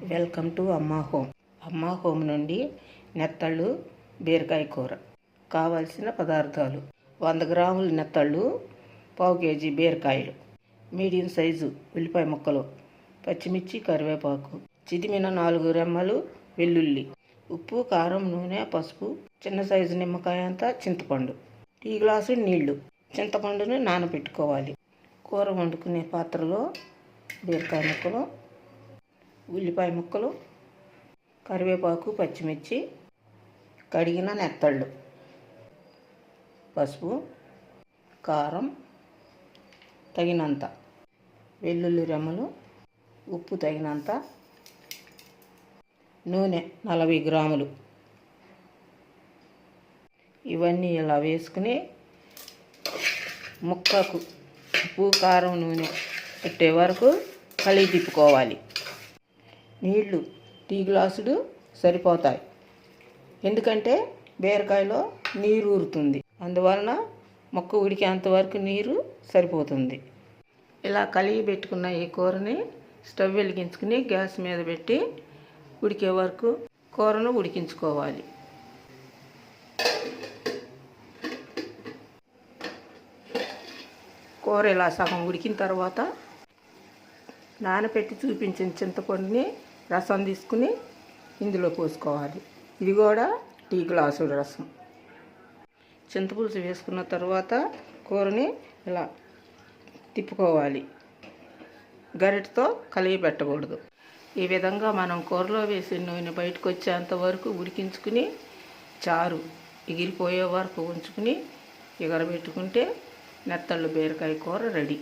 Welcome to అమ్మా home. అమ్మా home నుండి నెత్తళ్ళు బీరకాయ కూర. కావలసిన పదార్థాలు: 100 గ్రాములు నెత్తళ్ళు, పావు కేజీ బీరకాయలు, మీడియం సైజు ఉల్లిపాయ ముక్కలు, పచ్చిమిర్చి, కరివేపాకు, చిదిమిన 4 రెమ్మలు వెల్లుల్లి, ఉప్పు, కారం, నూనె, పసుపు, చిన్న సైజు నిమ్మకాయ అంత చింతపండు, టీ గ్లాసు నీళ్లు. చింతపండుని నానబెట్టుకోవాలి. కూర వండుకునే పాత్రలో బీరకాయ ముక్కలు, ఉల్లిపాయ ముక్కలు, కరివేపాకు, పచ్చిమిర్చి, కడిగిన నెత్తళ్ళు, పసుపు, కారం తగినంత, వెల్లుల్లి రెమ్మలు, ఉప్పు తగినంత, నూనె 40 గ్రాములు. ఇవన్నీ ఇలా వేసుకుని ముక్కకు ఉప్పు, కారం, నూనె పెట్టే వరకు కలిగి తిప్పుకోవాలి. నీళ్లు టీ గ్లాసుడు సరిపోతాయి, ఎందుకంటే బీరకాయలో నీరు ఊరుతుంది. అందువలన మొక్క ఉడికేంత వరకు నీరు సరిపోతుంది. ఇలా కలిగి పెట్టుకున్న ఈ కూరని స్టవ్ వెలిగించుకుని గ్యాస్ మీద పెట్టి ఉడికే వరకు కూరను ఉడికించుకోవాలి. కూర ఇలా సగం ఉడికిన తర్వాత నానపెట్టి చూపించిన చింతపండుని రసం తీసుకుని ఇందులో పోసుకోవాలి. ఇది కూడా టీ గ్లాసు రసం. చింతపులుసు వేసుకున్న తర్వాత కూరని ఇలా తిప్పుకోవాలి. గరిటతో కలిగి పెట్టకూడదు. ఈ విధంగా మనం కూరలో వేసిన నూనె బయటకు వచ్చేంత వరకు ఉడికించుకుని చారు ఎగిరిపోయే వరకు ఉంచుకుని ఎగరబెట్టుకుంటే నెత్తళ్ళు బీరకాయ కూర రెడీ.